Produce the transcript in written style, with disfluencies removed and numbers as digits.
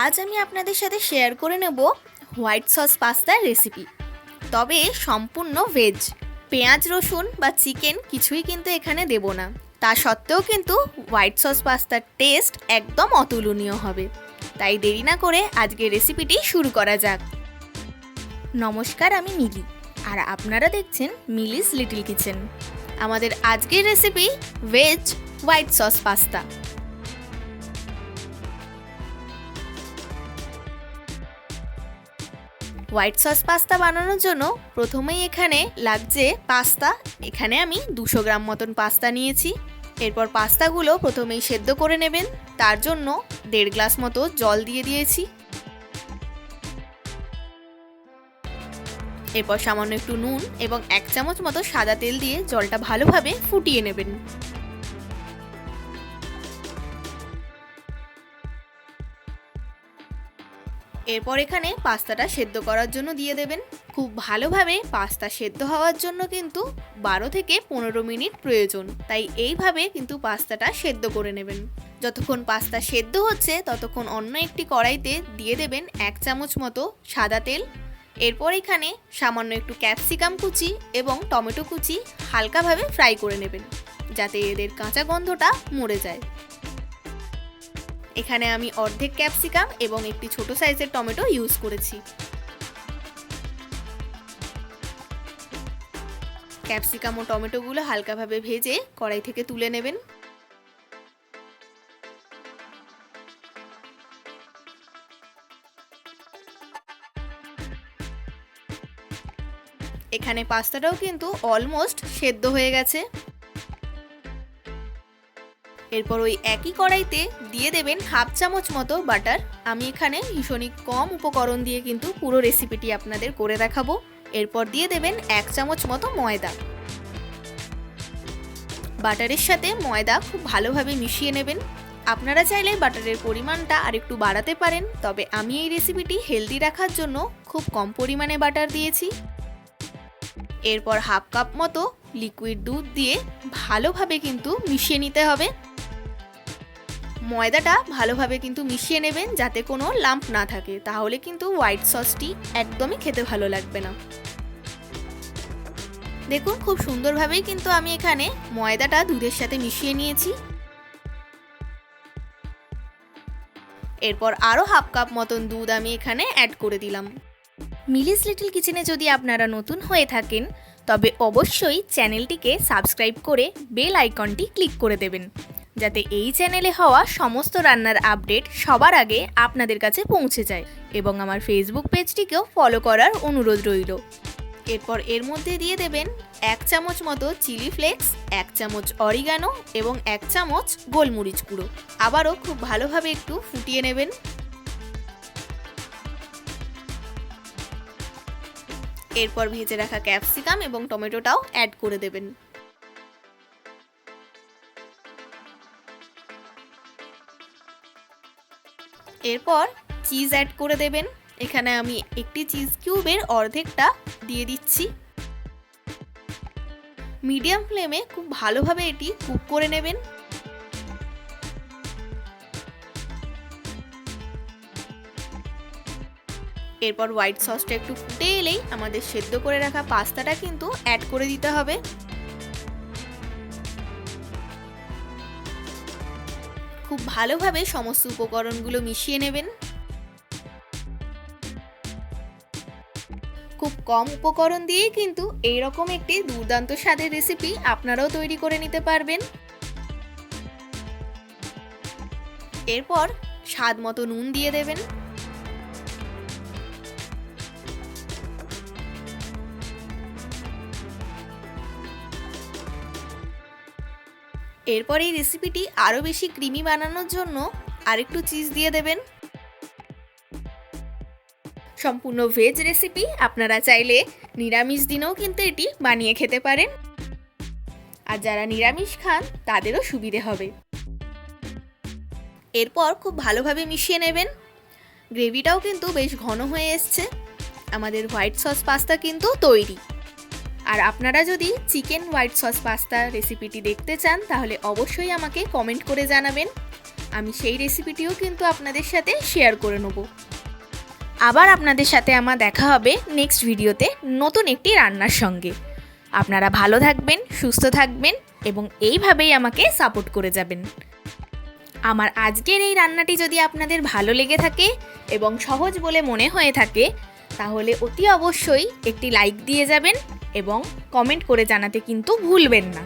আজ আমি আপনাদের সাথে শেয়ার করে নেব হোয়াইট সস পাস্তার রেসিপি, তবে সম্পূর্ণ ভেজ। পেঁয়াজ রসুন বা চিকেন কিছুই কিন্তু এখানে দেব না। তা সত্ত্বেও কিন্তু হোয়াইট সস পাস্তার টেস্ট একদম অতুলনীয় হবে। তাই দেরি না করে আজকের রেসিপিটি শুরু করা যাক। নমস্কার, আমি মিলি, আর আপনারা দেখছেন মিলিস লিটল কিচেন। আমাদের আজকের recipe veg white sauce pasta. White sauce pasta বানানোর জন্য প্রথমেই এখানে লাগছে পাস্তা। এখানে আমি 200 গ্রাম মতন পাস্তা নিয়েছি। এরপর পাস্তাগুলো প্রথমেই সেদ্ধ করে নেবেন। তার জন্য 1.5 গ্লাস মতো জল দিয়ে দিয়েছি। এরপর সামান্য একটু নুন এবং 1 চামচ মতো সাদা তেল দিয়ে জলটা ভালোভাবে ফুটিয়ে নেবেন। এরপর এখানে পাস্তাটা সেদ্ধ করার জন্য দিয়ে দেবেন। খুব ভালোভাবে পাস্তা সেদ্ধ হওয়ার জন্য কিন্তু 12 থেকে 15 মিনিট প্রয়োজন। তাই এইভাবে কিন্তু পাস্তাটা সেদ্ধ করে নেবেন। যতক্ষণ পাস্তা সেদ্ধ হচ্ছে ততক্ষণ অন্য একটি কড়াইতে দিয়ে দেবেন 1 চামচ মতো সাদা তেল। এরপর এখানে সামান্য একটু ক্যাপসিকাম কুচি এবং টমেটো কুচি হালকাভাবে ফ্রাই করে নেবেন, যাতে এদের কাঁচা গন্ধটা মরে যায়। এখানে আমি অর্ধেক ক্যাপসিকাম এবং একটি ছোট সাইজের টমেটো ইউজ করেছি। ক্যাপসিকাম ও টমেটোগুলো হালকাভাবে ভেজে কড়াই থেকে তুলে নেবেন। এখানে পাস্তাটাও কিন্তু অলমোস্ট সেদ্ধ হয়ে গেছে। এরপর ওই একই কড়াইতে দিয়ে দেবেন 1/2 চামচ মতো বাটার। আমি এখানে ভীষণই কম উপকরণ দিয়ে কিন্তু পুরো রেসিপিটি আপনাদের করে দেখাবো। এরপর দিয়ে দেবেন 1 চামচ মতো ময়দা। বাটারের সাথে ময়দা খুব ভালোভাবে মিশিয়ে নেবেন। আপনারা চাইলে বাটারের পরিমাণটা আরেকটু বাড়াতে পারেন, তবে আমি এই রেসিপিটি হেলদি রাখার জন্য খুব কম পরিমাণে বাটার দিয়েছি। এরপর 1/2 কাপ মতো লিকুইড দুধ দিয়ে ভালোভাবে কিন্তু মিশিয়ে নিতে হবে। ময়দাটা ভালোভাবে কিন্তু মিশিয়ে নেবেন, যাতে কোনো লাম্প না থাকে, তাহলে কিন্তু হোয়াইট সসটি একদমই খেতে ভালো লাগবে না। দেখুন, খুব সুন্দরভাবেই কিন্তু আমি এখানে ময়দাটা দুধের সাথে মিশিয়ে নিয়েছি। এরপর আরও 1/2 কাপ মতন দুধ আমি এখানে অ্যাড করে দিলাম। মিলিস লিটল কিচেনে যদি আপনারা নতুন হয়ে থাকেন, তবে অবশ্যই চ্যানেলটিকে সাবস্ক্রাইব করে বেল আইকনটি ক্লিক করে দেবেন, যাতে এই চ্যানেলে হওয়া সমস্ত রান্নার আপডেট সবার আগে আপনাদের কাছে পৌঁছে যায়। এবং আমার ফেসবুক পেজটিকেও ফলো করার অনুরোধ রইল। এরপর এর মধ্যে দিয়ে দেবেন 1 চামচ মতো চিলি ফ্লেক্স, 1 চামচ অরিগানো এবং 1 চামচ গোলমরিচ গুঁড়ো। আবারও খুব ভালোভাবে একটু ফুটিয়ে নেবেন। এরপর ভেজে রাখা ক্যাপসিকাম এবং টমেটোটাও অ্যাড করে দেবেন। এরপর চিজ অ্যাড করে দেবেন। এখানে আমি একটি চিজ কিউবের অর্ধেকটা দিয়ে দিচ্ছি। মিডিয়াম ফ্লেমে খুব ভালোভাবে এটি কুক করে নেবেন। এরপর হোয়াইট সসটা একটু ফুটে এলেই আমাদের সেদ্ধ করে রাখা পাস্তাটা কিন্তু অ্যাড করে দিতে হবে। খুব ভালোভাবে সমস্ত উপকরণগুলো মিশিয়ে নেবেন। খুব কম উপকরণ দিয়েই কিন্তু এইরকম একটি দুর্দান্ত স্বাদের রেসিপি আপনারাও তৈরি করে নিতে পারবেন। এরপর স্বাদ মতো নুন দিয়ে দেবেন। এরপর এই রেসিপিটি আরও বেশি ক্রিমি বানানোর জন্য আরেকটু চিজ দিয়ে দেবেন। সম্পূর্ণ ভেজ রেসিপি, আপনারা চাইলে নিরামিষ দিনেও কিন্তু এটি বানিয়ে খেতে পারেন। আর যারা নিরামিষ খান তাদেরও সুবিধে হবে। এরপর খুব ভালোভাবে মিশিয়ে নেবেন। গ্রেভিটাও কিন্তু বেশ ঘন হয়ে এসছে। আমাদের হোয়াইট সস পাস্তা কিন্তু তৈরি। আর আপনারা যদি চিকেন হোয়াইট সস পাস্তা রেসিপিটি দেখতে চান, তাহলে অবশ্যই আমাকে কমেন্ট করে জানাবেন। আমি সেই রেসিপিটিও কিন্তু আপনাদের সাথে শেয়ার করে নেব। আবার আপনাদের সাথে আমার দেখা হবে নেক্সট ভিডিওতে নতুন একটি রান্নার সঙ্গে। আপনারা ভালো থাকবেন, সুস্থ থাকবেন এবং এইভাবেই আমাকে সাপোর্ট করে যাবেন। আমার আজকের এই রান্নাটি যদি আপনাদের ভালো লেগে থাকে এবং সহজ বলে মনে হয়ে থাকে, তাহলে অতি অবশ্যই একটি লাইক দিয়ে যাবেন এবং কমেন্ট করে জানাতে কিন্তু ভুলবেন না।